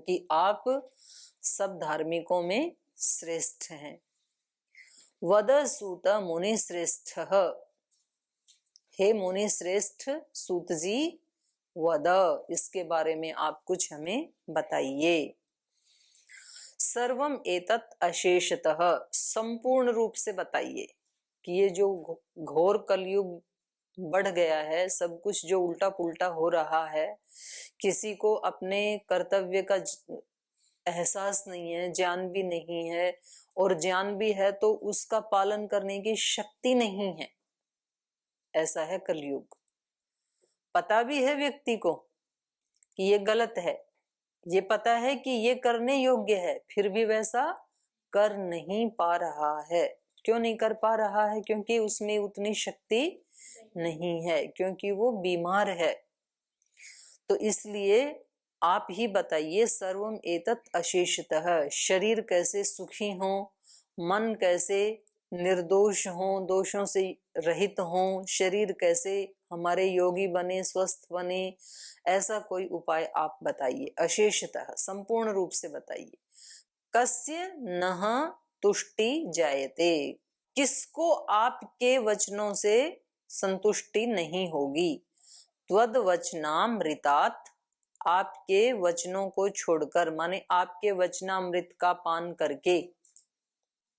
क्योंकि आप सब धार्मिकों में श्रेष्ठ हैं। वद सूत मुनि श्रेष्ठ, हे मुनि श्रेष्ठ सूत जी, वद, इसके बारे में आप कुछ हमें बताइए। सर्वम एतत् अशेषतः, संपूर्ण रूप से बताइए कि ये जो घोर कलयुग बढ़ गया है, सब कुछ जो उल्टा पुल्टा हो रहा है, किसी को अपने कर्तव्य का एहसास नहीं है, ज्ञान भी नहीं है, और ज्ञान भी है तो उसका पालन करने की शक्ति नहीं है, ऐसा है कलयुग। पता भी है व्यक्ति को कि ये गलत है, ये पता है कि ये करने योग्य है, फिर भी वैसा कर नहीं पा रहा है। क्यों नहीं कर पा रहा है? क्योंकि उसमें उतनी शक्ति नहीं है, क्योंकि वो बीमार है। तो इसलिए आप ही बताइए, सर्वम एतत् अशेषतः, शरीर कैसे सुखी हो, मन कैसे निर्दोष हो, दोषों से रहित हो, शरीर कैसे हमारे योगी बने, स्वस्थ बने, ऐसा कोई उपाय आप बताइए। अशेषतः, संपूर्ण रूप से बताइए। कस्य नह तुष्टि जायते, किसको आपके वचनों से संतुष्टि नहीं होगी। त्वद वचनामृतात्, आपके वचनों को छोड़कर, माने आपके वचनामृत का पान करके,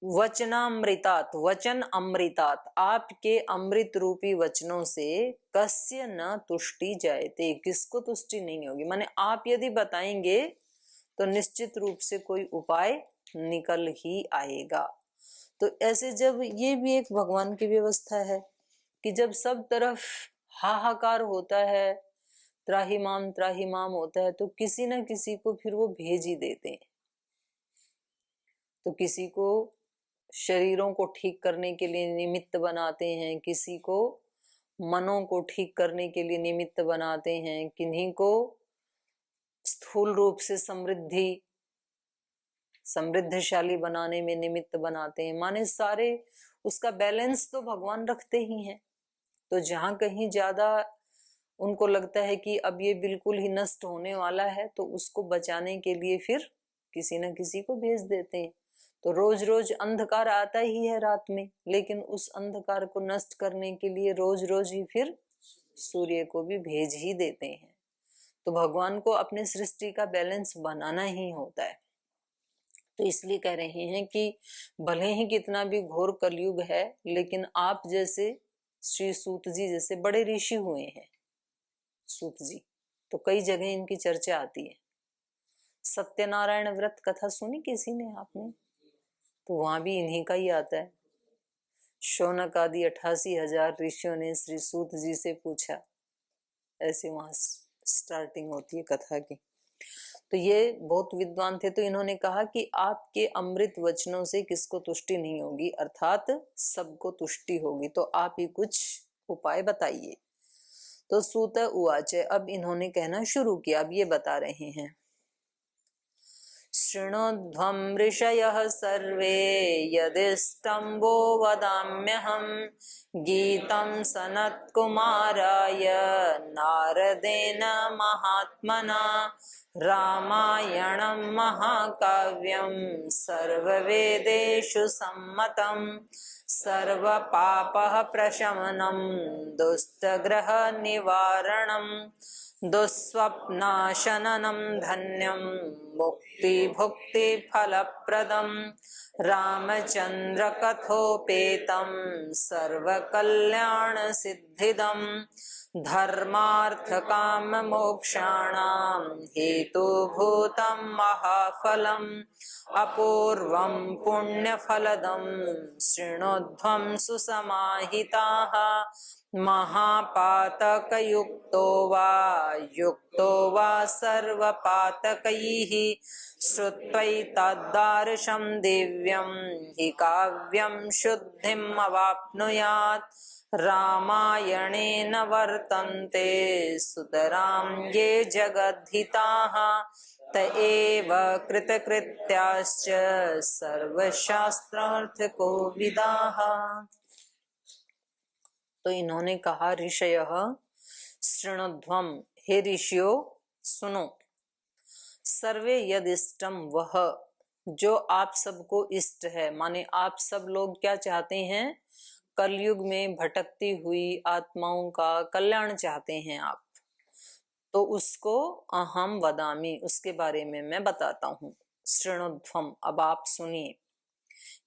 वचनामृतात्, वचन अमृतात्, आपके अमृत रूपी वचनों से, कस्य न तुष्टि जायते, किसको तुष्टि नहीं होगी। माने आप यदि बताएंगे तो निश्चित रूप से कोई उपाय निकल ही आएगा। तो ऐसे जब, ये भी एक भगवान की व्यवस्था है कि जब सब तरफ हाहाकार होता है, त्राहिमाम होता है, तो किसी न किसी को फिर वो भेज ही देते हैं। तो किसी को शरीरों को ठीक करने के लिए निमित्त बनाते हैं, किसी को मनों को ठीक करने के लिए निमित्त बनाते हैं, किन्हीं को स्थूल रूप से समृद्धशाली बनाने में निमित्त बनाते हैं। माने सारे उसका बैलेंस तो भगवान रखते ही हैं। तो जहां कहीं ज्यादा उनको लगता है कि अब ये बिल्कुल ही नष्ट होने वाला है, तो उसको बचाने के लिए फिर किसी न किसी को भेज देते हैं। तो रोज रोज अंधकार आता ही है रात में, लेकिन उस अंधकार को नष्ट करने के लिए रोज रोज ही फिर सूर्य को भी भेज ही देते हैं। तो भगवान को अपने सृष्टि का बैलेंस बनाना ही होता है। तो इसलिए कह रहे हैं कि भले ही कितना भी घोर कलयुग है, लेकिन आप जैसे श्री सूत जी जैसे बड़े ऋषि हुए हैं, सूत जी, तो कई जगह इनकी चर्चा आती है। सत्यनारायण व्रत कथा सुनी किसी ने आपने? तो वहां भी इन्हीं का ही आता है। शौनक आदि 88,000 ऋषियों ने श्री सूत जी से पूछा, ऐसे वहां स्टार्टिंग होती है कथा की। तो ये बहुत विद्वान थे, तो इन्होंने कहा कि आपके अमृत वचनों से किसको तुष्टि नहीं होगी, अर्थात सबको तुष्टि होगी। तो आप ही कुछ उपाय बताइए। तो सूत उवाच, अब इन्होंने कहना शुरू किया, अब ये बता रहे हैं। शृणोध्वं ऋषयः सर्वे यदिष्टम्बो वदाम्यहं, गीतं सनत्कुमाराय नारदेन महात्मना, रामायणं महाकाव्यं सर्ववेदेषु सम्मतं, सर्वपापः प्रशमनं दुष्टग्रह निवारणं, दुःस्वप्नाशननं धन्यं मुक्ति फलप्रदं, रामचन्द्रकथोपेतं सर्वकल्याण सिद्धिदं, धर्मार्थकाममोक्षाणां हेतुभूतं महाफलम्, अपूर्वं पुण्यफलदं शृणोध्वं सुसमाहिताः, महापातकयुक्तो वा सर्वपातकैः, श्रुत्वैतद्दार्शं दिव्यं हि काव्यं शुद्धिम् अवाप्नुयात्, रामायणेन वर्तन्ते सुतरां ये जगद्धिताः, त एव कृतकृत्याश्च सर्वशास्त्रार्थकोविदाः। तो इन्होंने कहा, ऋषयः शृणुध्वम, हे ऋषियों सुनो, सर्वे यद इष्टम, वह जो आप सबको इष्ट है, माने आप सब लोग क्या चाहते हैं, कलयुग में भटकती हुई आत्माओं का कल्याण चाहते हैं आप, तो उसको अहम वदामि, उसके बारे में मैं बताता हूँ। शृणुध्वम, अब आप सुनिए।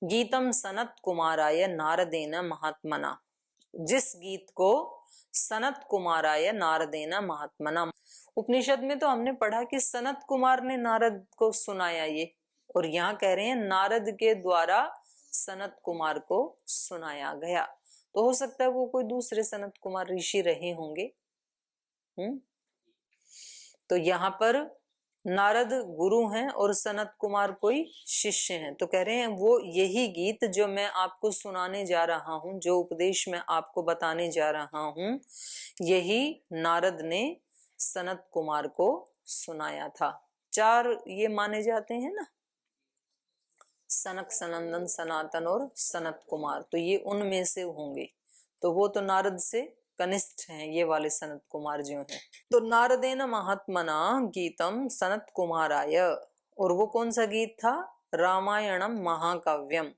गीतम सनत कुमाराय नारदेन महात्मना, जिस गीत को सनत कुमाराय नारदेन महात्मना, उपनिषद में तो हमने पढ़ा कि सनत कुमार ने नारद को सुनाया ये, और यहाँ कह रहे हैं नारद के द्वारा सनत कुमार को सुनाया गया। तो हो सकता है वो कोई दूसरे सनत कुमार ऋषि रहे होंगे। तो यहाँ पर नारद गुरु हैं और सनत कुमार कोई शिष्य हैं। तो कह रहे हैं वो यही गीत जो मैं आपको सुनाने जा रहा हूँ, जो उपदेश मैं आपको बताने जा रहा हूँ, यही नारद ने सनत कुमार को सुनाया था। चार ये माने जाते हैं ना, सनक, सनंदन, सनातन और सनत कुमार, तो ये उनमें से होंगे। तो वो तो नारद से कनिष्ठ हैं ये वाले सनत कुमार जो हैं। तो नारदेन महात्मना गीतम सनत कुमाराय, और वो कौन सा गीत था, रामायणम महाकाव्यम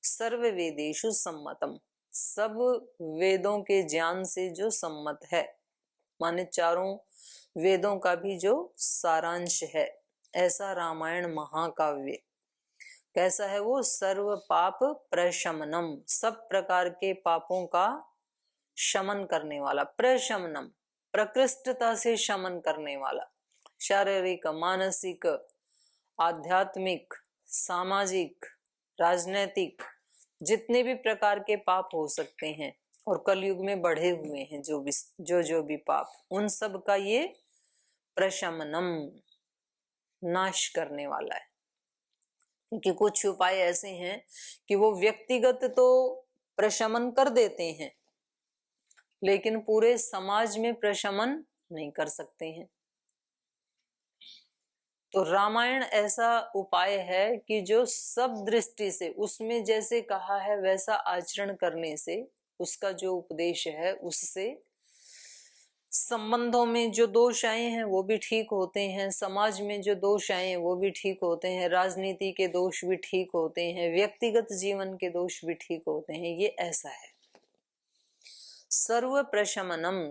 सर्व वेदेषु सम्मतम, सब वेदों के ज्ञान से जो सम्मत है, माने चारों वेदों का भी जो सारांश है, ऐसा रामायण महाकाव्य। कैसा है वो, सर्व पाप प्रशमनम, सब प्रकार के पापों का शमन करने वाला, प्रशमनम प्रकृष्टता से शमन करने वाला, शारीरिक, मानसिक, आध्यात्मिक, सामाजिक, राजनैतिक, जितने भी प्रकार के पाप हो सकते हैं और कलयुग में बढ़े हुए हैं जो भी पाप, उन सब का ये प्रशमनम, नाश करने वाला है। क्योंकि कुछ उपाय ऐसे हैं कि वो व्यक्तिगत तो प्रशमन कर देते हैं, लेकिन पूरे समाज में प्रशमन नहीं कर सकते हैं। तो रामायण ऐसा उपाय है कि जो सब दृष्टि से, उसमें जैसे कहा है वैसा आचरण करने से, उसका जो उपदेश है उससे संबंधों में जो दोष आए हैं वो भी ठीक होते हैं, समाज में जो दोष आए हैं वो भी ठीक होते हैं, राजनीति के दोष भी ठीक होते हैं, व्यक्तिगत जीवन के दोष भी ठीक होते हैं। ये ऐसा है। सर्व प्रशमनम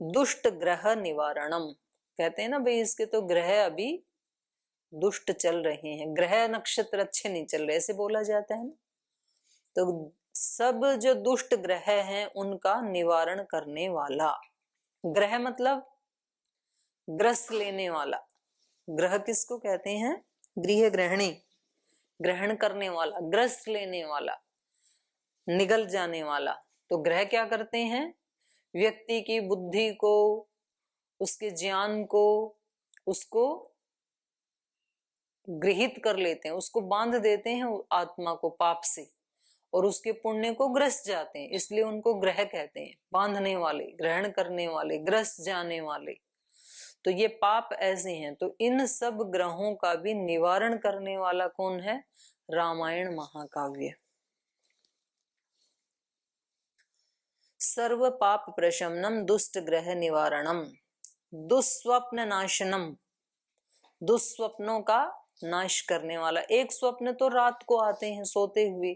दुष्ट ग्रह निवारणम, कहते हैं ना भाई इसके तो ग्रह अभी दुष्ट चल रहे हैं, ग्रह नक्षत्र अच्छे नहीं चल रहे, ऐसे बोला जाता है ना। तो सब जो दुष्ट ग्रह हैं उनका निवारण करने वाला, ग्रह मतलब ग्रस लेने वाला, ग्रह किसको कहते हैं, गृह ग्रहणी, ग्रहण करने वाला, ग्रस लेने वाला, निगल जाने वाला। तो ग्रह क्या करते हैं, व्यक्ति की बुद्धि को, उसके ज्ञान को, उसको गृहित कर लेते हैं, उसको बांध देते हैं आत्मा को पाप से, और उसके पुण्य को ग्रस जाते हैं, इसलिए उनको ग्रह कहते हैं, बांधने वाले, ग्रहण करने वाले, ग्रस जाने वाले। तो ये पाप ऐसे हैं। तो इन सब ग्रहों का भी निवारण करने वाला कौन है, रामायण महाकाव्य। सर्व पाप प्रशमनम दुष्ट ग्रह निवारणम दुस्वप्न नाशनम, दुस्वप्नों का नाश करने वाला। एक स्वप्न तो रात को आते हैं सोते हुए,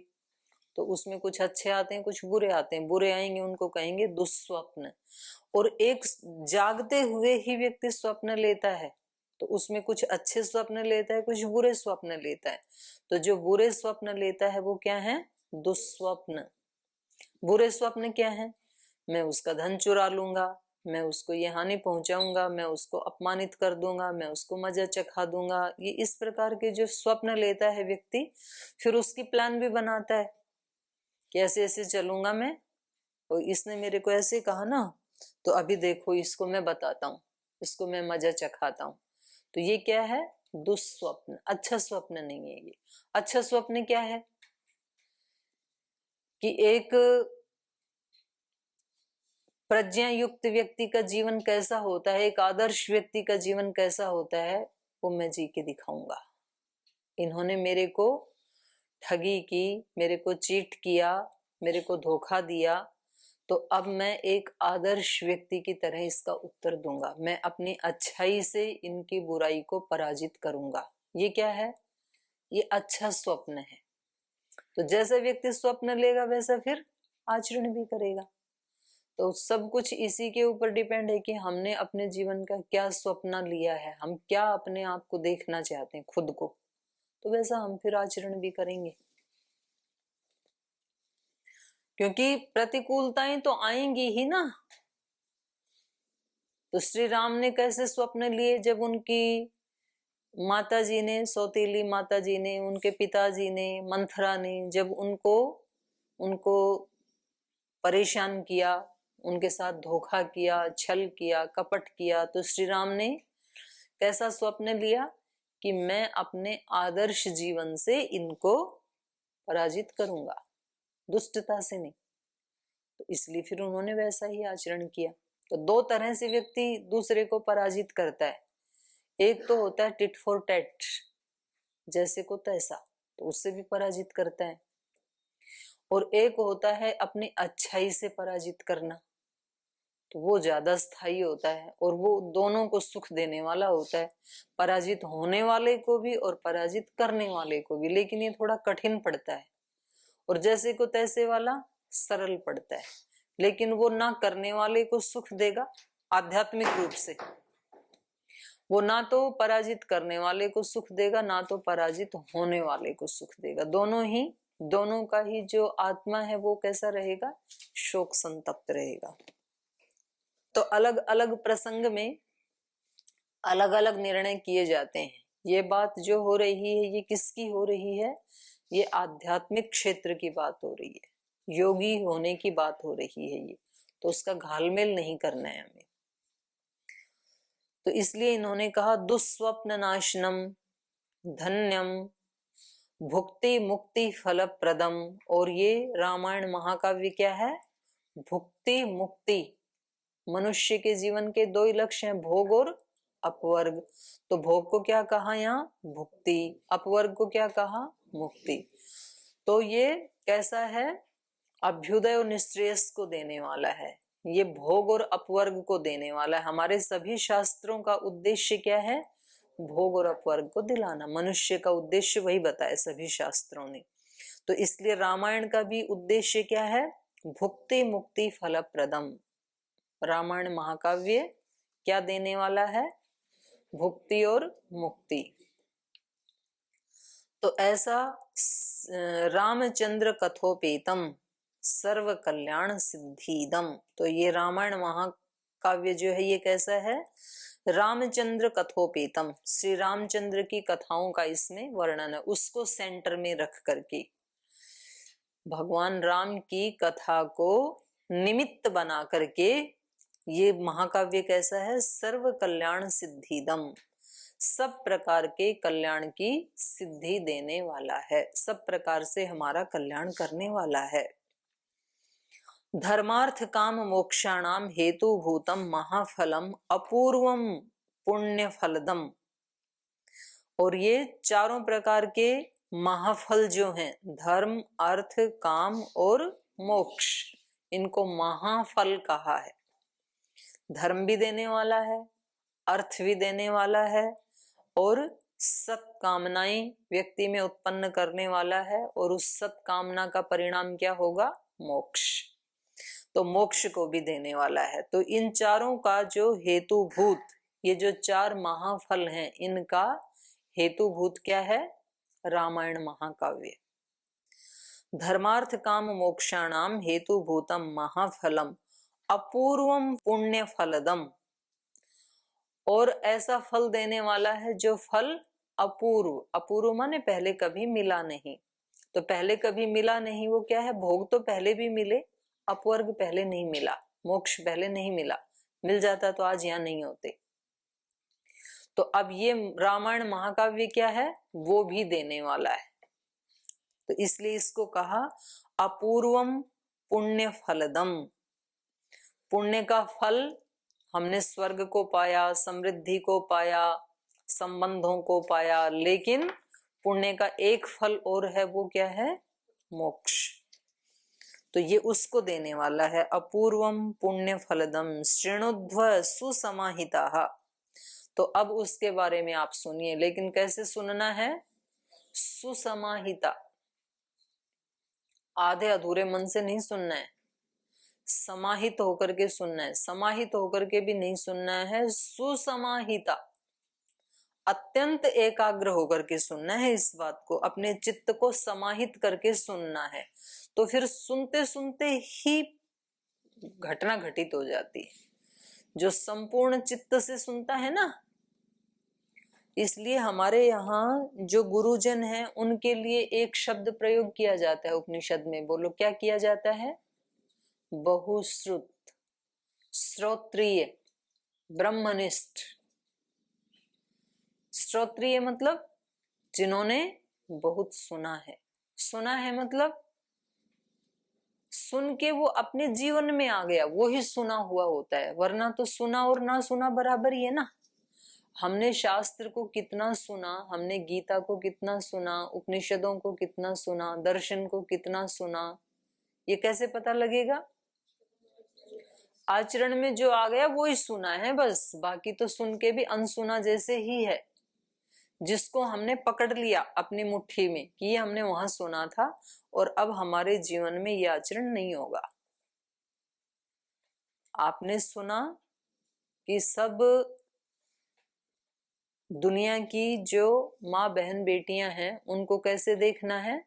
तो उसमें कुछ अच्छे आते हैं कुछ बुरे आते हैं, बुरे आएंगे उनको कहेंगे दुस्वप्न। और एक जागते हुए ही व्यक्ति स्वप्न लेता है, तो उसमें कुछ अच्छे स्वप्न लेता है कुछ बुरे स्वप्न लेता है। तो जो बुरे स्वप्न लेता है वो क्या है, दुस्वप्न। बुरे स्वप्न क्या है, मैं उसका धन चुरा लूंगा, मैं उसको ये हानि पहुंचाऊंगा, मैं उसको अपमानित कर दूंगा, मैं उसको मजा चखा दूंगा। ये इस प्रकार के जो स्वप्न लेता है व्यक्ति, फिर उसकी प्लान भी बनाता है कि ऐसे ऐसे चलूंगा मैं, और इसने मेरे को ऐसे कहा ना, तो अभी देखो इसको मैं बताता हूँ, इसको मैं मजा चखाता हूँ। तो ये क्या है, दुस्वप्न, अच्छा स्वप्न नहीं है ये। अच्छा स्वप्न क्या है कि एक प्रज्ञा युक्त व्यक्ति का जीवन कैसा होता है, एक आदर्श व्यक्ति का जीवन कैसा होता है, वो मैं जी के दिखाऊंगा। इन्होंने मेरे को ठगी की, मेरे को चीट किया, मेरे को धोखा दिया, तो अब मैं एक आदर्श व्यक्ति की तरह इसका उत्तर दूंगा। मैं अपनी अच्छाई से इनकी बुराई को पराजित करूंगा। ये क्या है? ये अच्छा स्वप्न है। तो जैसा व्यक्ति स्वप्न लेगा वैसा फिर आचरण भी करेगा। तो सब कुछ इसी के ऊपर डिपेंड है कि हमने अपने जीवन का क्या स्वप्न लिया है, हम क्या अपने आप को देखना चाहते हैं, खुद को, तो वैसा हम फिर आचरण भी करेंगे। क्योंकि प्रतिकूलताएं तो आएंगी ही ना। तो श्री राम ने कैसे स्वप्न लिए? जब उनकी माताजी ने, सौतेली माताजी ने, उनके पिताजी ने, मंथरा ने जब उनको परेशान किया, उनके साथ धोखा किया, छल किया, कपट किया, तो श्री राम ने कैसा स्वप्न लिया कि मैं अपने आदर्श जीवन से इनको पराजित करूंगा, दुष्टता से नहीं। तो इसलिए फिर उन्होंने वैसा ही आचरण किया। तो दो तरह से व्यक्ति दूसरे को पराजित करता है। एक तो होता है टिट फॉर टैट, जैसे को तैसा, तो उससे भी पराजित करता है। और एक होता है अपनी अच्छाई से पराजित करना, तो वो ज्यादा स्थायी होता है और वो दोनों को सुख देने वाला होता है, पराजित होने वाले को भी और पराजित करने वाले को भी। लेकिन ये थोड़ा कठिन पड़ता है। और जैसे को तैसे वाला सरल पड़ता है, लेकिन वो ना करने वाले को सुख देगा आध्यात्मिक रूप से। वो ना तो पराजित करने वाले को सुख देगा, ना तो पराजित होने वाले को सुख देगा। दोनों का ही जो आत्मा है वो कैसा रहेगा? शोक संतप्त रहेगा। तो अलग अलग प्रसंग में अलग अलग निर्णय किए जाते हैं। ये बात जो हो रही है ये किसकी हो रही है? ये आध्यात्मिक क्षेत्र की बात हो रही है, योगी होने की बात हो रही है ये। तो उसका घालमेल नहीं करना है हमें। तो इसलिए इन्होंने कहा दुस्वप्न नाशनम धन्यम भुक्ति मुक्ति फलप्रदम। और ये रामायण महाकाव्य क्या है? भुक्ति मुक्ति। मनुष्य के जीवन के दो ही लक्ष्य हैं, भोग और अपवर्ग। तो भोग को क्या कहा यहाँ? भुक्ति। अपवर्ग को क्या कहा? मुक्ति। तो ये कैसा है? अभ्युदय और निश्रेयस को देने वाला है। ये भोग और अपवर्ग को देने वाला है। हमारे सभी शास्त्रों का उद्देश्य क्या है? भोग और अपवर्ग को दिलाना। मनुष्य का उद्देश्य वही बताया सभी शास्त्रों ने। तो इसलिए रामायण का भी उद्देश्य क्या है? भुक्ति मुक्ति फलप्रदम। रामायण महाकाव्य क्या देने वाला है? भुक्ति और मुक्ति। तो ऐसा रामचंद्र कथोपेतम सर्व कल्याण सिद्धिदम। तो ये रामायण महाकाव्य जो है ये कैसा है? रामचंद्र कथोपेतम, श्री रामचंद्र की कथाओं का इसमें वर्णन है। उसको सेंटर में रख करके भगवान राम की कथा को निमित्त बना करके ये महाकाव्य कैसा है? सर्व कल्याण सिद्धिदम, सब प्रकार के कल्याण की सिद्धि देने वाला है, सब प्रकार से हमारा कल्याण करने वाला है। धर्मार्थ काम मोक्षाणाम हेतु भूतम महाफलम अपूर्वम पुण्य फलदम। और ये चारों प्रकार के महाफल जो हैं, धर्म, अर्थ, काम और मोक्ष, इनको महाफल कहा है। धर्म भी देने वाला है, अर्थ भी देने वाला है, और सब कामनाएं व्यक्ति में उत्पन्न करने वाला है। और उस सब कामना का परिणाम क्या होगा? मोक्ष। तो मोक्ष को भी देने वाला है। तो इन चारों का जो हेतुभूत, ये जो चार महाफल हैं, इनका हेतुभूत क्या है? रामायण महाकाव्य। धर्मार्थ काम मोक्षाणाम हेतुभूतम महाफलम अपूर्वम पुण्य फलदम। और ऐसा फल देने वाला है जो फल अपूर्व, अपूर्व माने पहले कभी मिला नहीं। तो पहले कभी मिला नहीं वो क्या है? भोग तो पहले भी मिले, अपवर्ग पहले नहीं मिला, मोक्ष पहले नहीं मिला। मिल जाता तो आज यहाँ नहीं होते। तो अब ये रामायण महाकाव्य क्या है? वो भी देने वाला है। तो इसलिए इसको कहा अपूर्वम पुण्य फलदम। पुण्य का फल, हमने स्वर्ग को पाया, समृद्धि को पाया, संबंधों को पाया, लेकिन पुण्य का एक फल और है, वो क्या है? मोक्ष। तो ये उसको देने वाला है। अपूर्वम पुण्य फलदम शृणुध्व सुसमाहिता। तो अब उसके बारे में आप सुनिए, लेकिन कैसे सुनना है? सुसमाहिता, आधे अधूरे मन से नहीं सुनना है, समाहित होकर के सुनना है। समाहित होकर के भी नहीं सुनना है, सुसमाहिता, अत्यंत एकाग्र होकर के सुनना है। इस बात को, अपने चित्त को समाहित करके सुनना है। तो फिर सुनते सुनते ही घटना घटित हो जाती है। जो संपूर्ण चित्त से सुनता है ना, इसलिए हमारे यहाँ जो गुरुजन हैं उनके लिए एक शब्द प्रयोग किया जाता है उपनिषद में। बोलो क्या किया जाता है? बहुश्रुत, श्रोत्रिय, ब्रह्मनिष्ठ। श्रोत्रिय मतलब जिन्होंने बहुत सुना है। सुना है मतलब सुन के वो अपने जीवन में आ गया, वो ही सुना हुआ होता है। वरना तो सुना और ना सुना बराबर ही है ना। हमने शास्त्र को कितना सुना, हमने गीता को कितना सुना, उपनिषदों को कितना सुना, दर्शन को कितना सुना, ये कैसे पता लगेगा? आचरण में जो आ गया वो ही सुना है बस। बाकी तो सुन के भी अनसुना जैसे ही है। जिसको हमने पकड़ लिया अपनी मुट्ठी में कि ये हमने वहां सुना था और अब हमारे जीवन में ये आचरण नहीं होगा। आपने सुना कि सब दुनिया की जो माँ बहन बेटियां हैं उनको कैसे देखना है?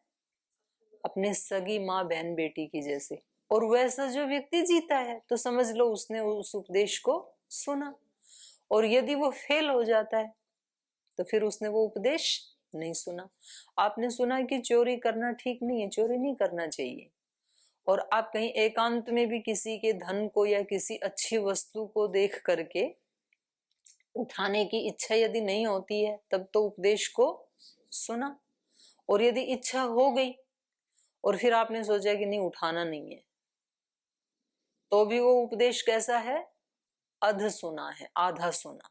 अपने सगी माँ बहन बेटी की जैसे। और वैसा जो व्यक्ति जीता है तो समझ लो उसने उस उपदेश को सुना। और यदि वो फेल हो जाता है तो फिर उसने वो उपदेश नहीं सुना। आपने सुना कि चोरी करना ठीक नहीं है, चोरी नहीं करना चाहिए। और आप कहीं एकांत में भी किसी के धन को या किसी अच्छी वस्तु को देख करके उठाने की इच्छा यदि नहीं होती है तब तो उपदेश को सुना। और यदि इच्छा हो गई और फिर आपने सोचा कि नहीं उठाना नहीं है, तो भी वो उपदेश कैसा है? अध सुना है, आधा सुना।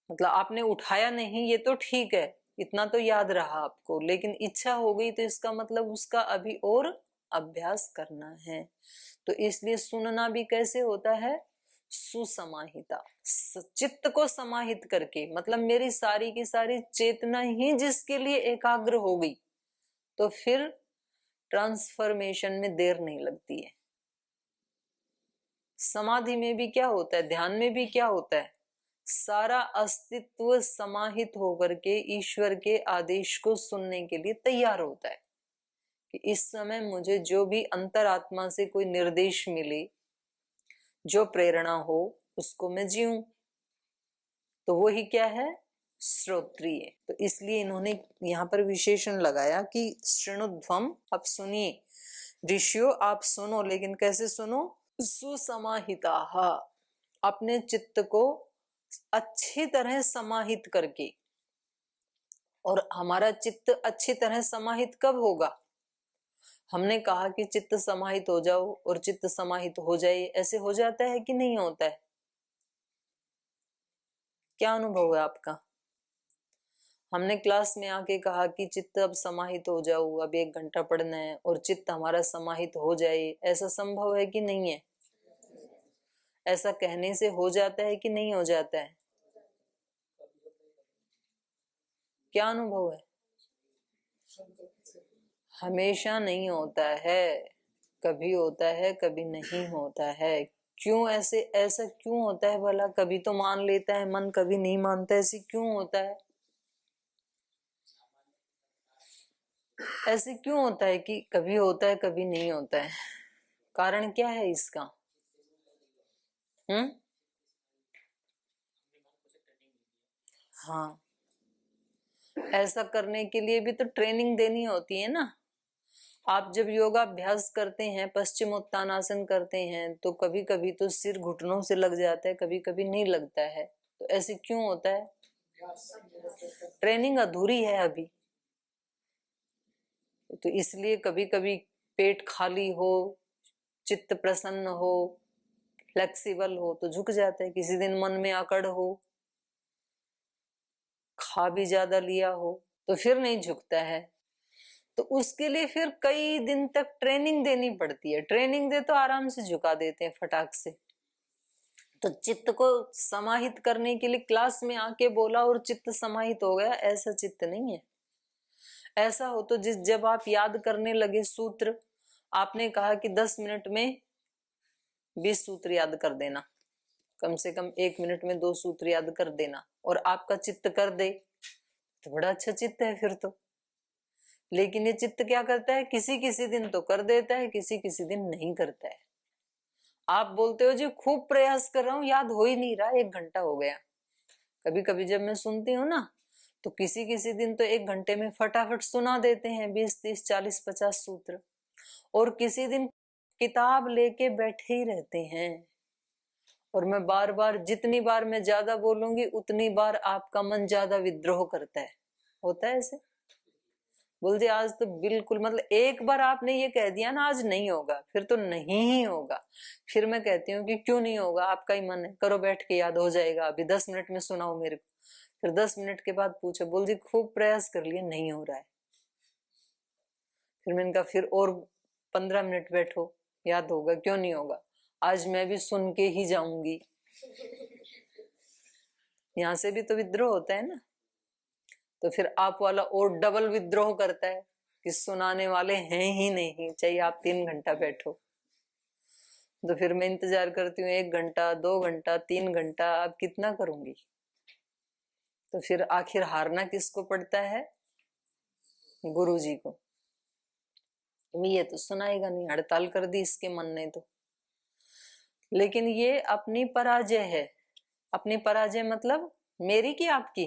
मतलब आपने उठाया नहीं ये तो ठीक है, इतना तो याद रहा आपको, लेकिन इच्छा हो गई तो इसका मतलब उसका अभी और अभ्यास करना है। तो इसलिए सुनना भी कैसे होता है? सुसमाहिता, चित्त को समाहित करके। मतलब मेरी सारी की सारी चेतना ही जिसके लिए एकाग्र हो गई तो फिर ट्रांसफॉर्मेशन में देर नहीं लगती है। समाधि में भी क्या होता है, ध्यान में भी क्या होता है? सारा अस्तित्व समाहित होकर के ईश्वर के आदेश को सुनने के लिए तैयार होता है कि इस समय मुझे जो भी अंतरात्मा से कोई निर्देश मिले, जो प्रेरणा हो, उसको मैं जीऊं। तो वो ही क्या है? श्रोत्रिय। तो इसलिए इन्होंने यहाँ पर विशेषण लगाया कि शृणुध्वम। अब सुनिए ऋषियों, आप सुनो, लेकिन कैसे सुनो? सुसमाहिता, अपने चित्त को अच्छी तरह समाहित करके। और हमारा चित्त अच्छी तरह समाहित कब होगा? हमने कहा कि चित्त समाहित हो जाओ और चित्त समाहित हो जाए, ऐसे हो जाता है कि नहीं होता है? क्या अनुभव है आपका? हमने क्लास में आके कहा कि चित्त अब समाहित हो जाओ, अब 1 घंटा पढ़ना है, और चित्त हमारा समाहित हो जाए, ऐसा संभव है कि नहीं है? ऐसा कहने से हो जाता है कि नहीं हो जाता है? क्या अनुभव है? हमेशा नहीं होता है, कभी होता है कभी नहीं होता है। क्यों ऐसे, ऐसा क्यों होता है भला? कभी तो मान लेता है मन, कभी नहीं मानता, ऐसे क्यों होता है? ऐसे क्यों होता है कि कभी होता है कभी नहीं होता है? कारण क्या है इसका? हाँ, ऐसा करने के लिए भी तो ट्रेनिंग देनी होती है ना। आप जब योगाभ्यास करते हैं, पश्चिम उत्तानासन करते हैं, तो कभी कभी तो सिर घुटनों से लग जाता है, कभी कभी नहीं लगता है। तो ऐसे क्यों होता है? ट्रेनिंग अधूरी है अभी। तो इसलिए कभी कभी पेट खाली हो, चित्त प्रसन्न हो, फ्लेक्सिबल हो तो झुक जाता है। किसी दिन मन में अकड़ हो, खा भी ज्यादा लिया हो, तो फिर नहीं झुकता है। तो उसके लिए फिर कई दिन तक ट्रेनिंग देनी पड़ती है। ट्रेनिंग दे तो आराम से झुका देते हैं फटाक से। तो चित्त को समाहित करने के लिए क्लास में आके बोला और चित्त समाहित हो गया, ऐसा चित्त नहीं है। ऐसा हो तो जब आप याद करने लगे सूत्र, आपने कहा कि 10 मिनट में 20 सूत्र याद कर देना, कम से कम 1 मिनट में 2 सूत्र याद कर देना, और आपका चित्त कर दे तो बड़ा अच्छा चित्त है फिर तो। लेकिन ये चित्त क्या करता है, किसी किसी दिन तो कर देता है, किसी किसी दिन नहीं करता है। आप बोलते हो जी खूब प्रयास कर रहा हूं, याद हो ही नहीं रहा, 1 घंटा हो गया। कभी कभी जब मैं सुनती हूँ ना, तो किसी किसी दिन तो 1 घंटे में फटाफट सुना देते हैं 20, 30, 40, 50 सूत्र, और किसी दिन किताब लेके बैठे ही रहते हैं। और मैं बार बार, जितनी बार मैं ज्यादा बोलूंगी उतनी बार आपका मन ज्यादा विद्रोह करता है। होता है ऐसे? बोल दिया आज तो बिल्कुल, मतलब एक बार आपने ये कह दिया ना आज नहीं होगा, फिर तो नहीं ही होगा। फिर मैं कहती हूँ कि क्यों नहीं होगा, आपका ही मन है, करो बैठ के, याद हो जाएगा, अभी 10 मिनट में सुनाओ मेरे को। फिर 10 मिनट के बाद पूछो, बोल जी खूब प्रयास कर लिए, नहीं हो रहा है। फिर मैंने कहा फिर और 15 मिनट बैठो, याद होगा, क्यों नहीं होगा, आज मैं भी सुन के ही जाऊंगी। यहां से भी तो विद्रोह होता है ना। तो फिर आप वाला और डबल विद्रोह करता है कि सुनाने वाले हैं ही नहीं, चाहिए आप 3 घंटा बैठो। तो फिर मैं इंतजार करती हूँ 1 घंटा, 2 घंटा, 3 घंटा, अब कितना करूंगी। तो फिर आखिर हारना किसको पड़ता है, गुरु जी को। ये तो सुनाएगा नहीं, हड़ताल कर दी इसके मन ने तो। लेकिन ये अपनी पराजय है। अपनी पराजय मतलब मेरी की आपकी?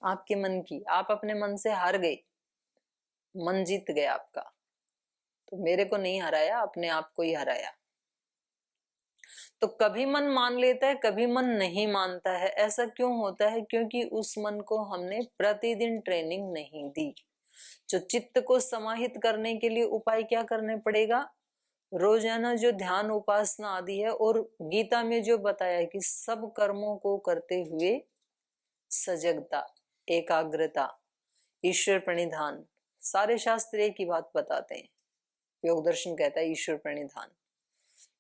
आपके मन की। आप अपने मन से हार गई, मन जीत गया आपका। तो मेरे को नहीं हराया, अपने आप को ही हराया। तो कभी मन मान लेता है, कभी मन नहीं मानता है। ऐसा क्यों होता है? क्योंकि उस मन को हमने प्रतिदिन ट्रेनिंग नहीं दी। जो चित्त को समाहित करने के लिए उपाय क्या करने पड़ेगा, रोजाना जो ध्यान उपासना आदि है, और गीता में जो बताया है कि सब कर्मों को करते हुए सजगता, एकाग्रता, ईश्वर प्रणिधान, सारे शास्त्र एक ही बात बताते हैं। योग दर्शन कहता है ईश्वर प्रणिधान,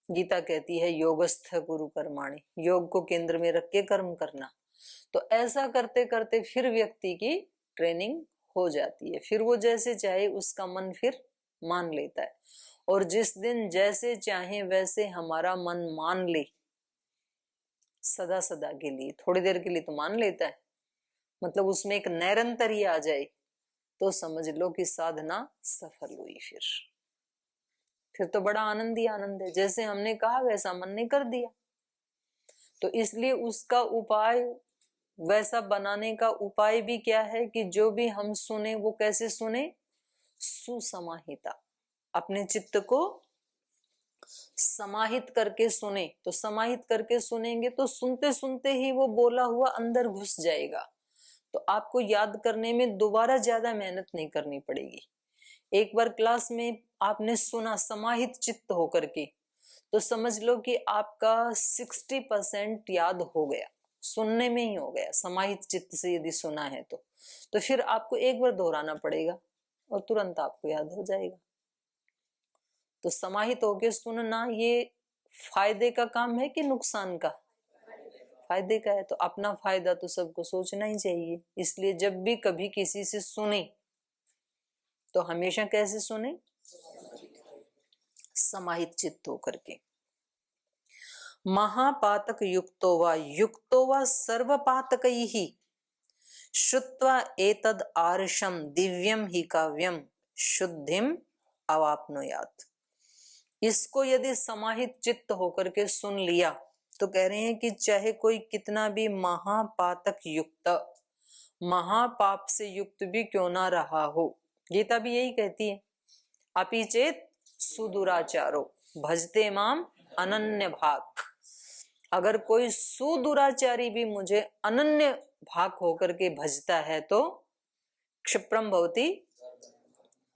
गीता कहती है योगस्थ गुरु कर्माणि, योग को केंद्र में रख के कर्म करना। तो ऐसा करते करते फिर व्यक्ति की ट्रेनिंग हो जाती है। फिर वो जैसे चाहे उसका मन फिर मान लेता है। और जिस दिन जैसे चाहे वैसे हमारा मन मान ले, सदा सदा के लिए, थोड़ी देर के लिए तो मान लेता है, मतलब उसमें एक निरंतरी आ जाए, तो समझ लो कि साधना सफल हुई। फिर तो बड़ा आनंद ही आनंद है। जैसे हमने कहा वैसा मन ने कर दिया। तो इसलिए उसका उपाय, वैसा बनाने का उपाय भी क्या है कि जो भी हम सुने वो कैसे सुने, सुसमाहिता, अपने चित्त को समाहित करके सुने। तो समाहित करके सुनेंगे तो सुनते सुनते ही वो बोला हुआ अंदर घुस जाएगा। तो आपको याद करने में दोबारा ज्यादा मेहनत नहीं करनी पड़ेगी। एक बार क्लास में आपने सुना समाहित चित्त होकर के, तो समझ लो कि आपका 60% याद हो गया, सुनने में ही हो गया। समाहित चित्त से यदि सुना है तो फिर आपको एक बार दोहराना पड़ेगा और तुरंत आपको याद हो जाएगा। तो समाहित होके सुनना ये फायदे का काम है कि नुकसान का? फायदे का है। तो अपना फायदा तो सबको सोचना ही चाहिए। इसलिए जब भी कभी किसी से सुने तो हमेशा कैसे सुने, समाहित चित्त होकर के। महापातक युक्तो वा सर्वपातकैहि श्रुत्वा एतद् आर्षम दिव्यम ही काव्यम शुद्धिम अवाप्नुयात्। इसको यदि समाहित चित्त होकर के सुन लिया तो कह रहे हैं कि चाहे कोई कितना भी महापातक युक्त, महापाप से युक्त भी क्यों ना रहा हो, गीता भी यही कहती है, अपि चेत सुदुराचारो भजते माम अनन्य भाग। अगर कोई सुदुराचारी भी मुझे अनन्य भाग होकर के भजता है तो क्षिप्रम भवति,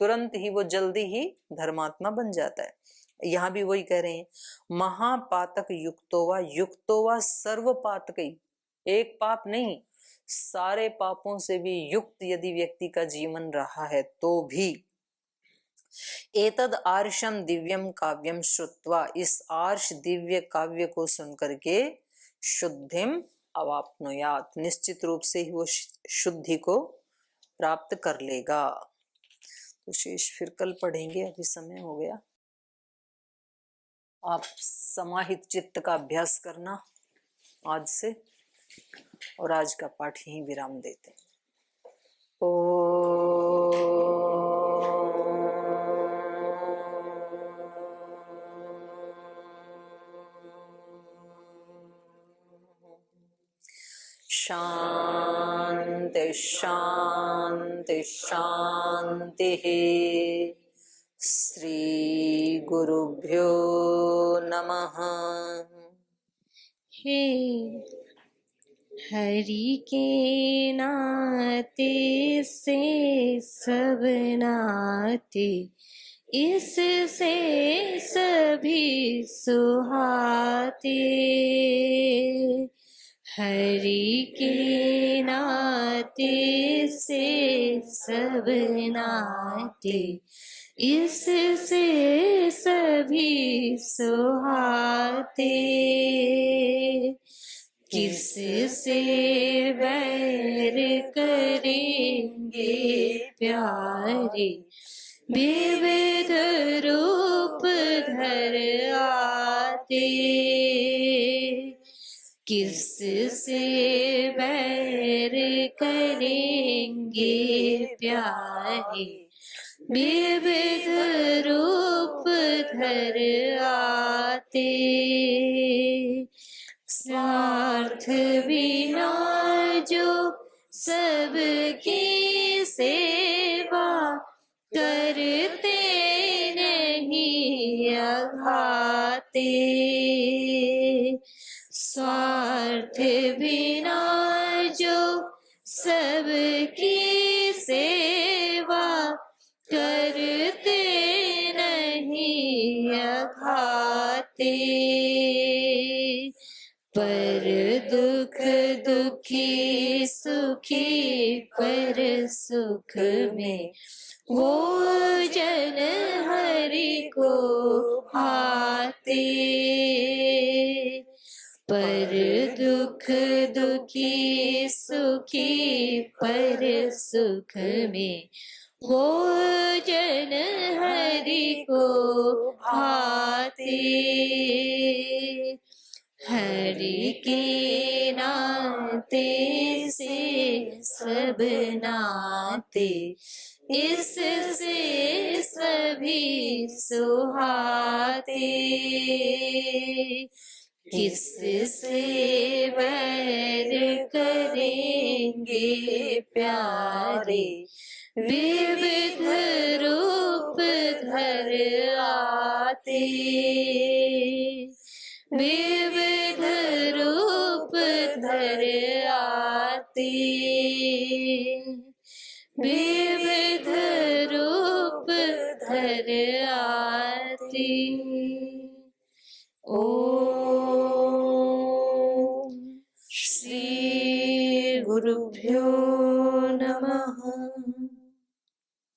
तुरंत ही वो जल्दी ही धर्मात्मा बन जाता है। यहां भी वही कह रहे हैं, महापातक युक्तो वा सर्व पातकई, एक पाप नहीं सारे पापों से भी युक्त यदि व्यक्ति का जीवन रहा है तो भी एतद आर्षम दिव्यम काव्यम श्रुत्वा, इस आर्ष दिव्य काव्य को सुनकर के शुद्धिम अवाप्नुयात, निश्चित रूप से ही वो शुद्धि को प्राप्त कर लेगा। तो शेष फिर कल पढ़ेंगे, अभी समय हो गया। आप समाहित चित्त का अभ्यास करना आज से, और आज का पाठ यहीं विराम देते हैं। शांति शांति शांति। श्री गुरुभ्यो नमः। हे हरि के नाते से सब नाते, इससे सभी सुहाते। हरि के नाते से सब नाते, इससे सभी सुहाते। किससे बैर करेंगे प्यारे, विविध रूप धर आते। किससे बैर करेंगे प्यारे, विविध रूप धर आते। स्वार्थ बिना जो सबकी सेवा करते नहीं अघाते। स्वार्थ बिना जो सबकी सेवा करते नहीं अघाते। पर दुख दुखी सुखी पर सुख में, वो जन हरि को भाते। पर दुख दुखी सुखी पर सुख में, वो जन हरि को भाते। हरि के नाते से सब नाते, इससे सभी सुहाते। किससे बैर करेंगे प्यारे, विविध रूप धर आते। विविध रूप धर आते। विविध रूप धर आते। ओम श्री गुरुभ्यो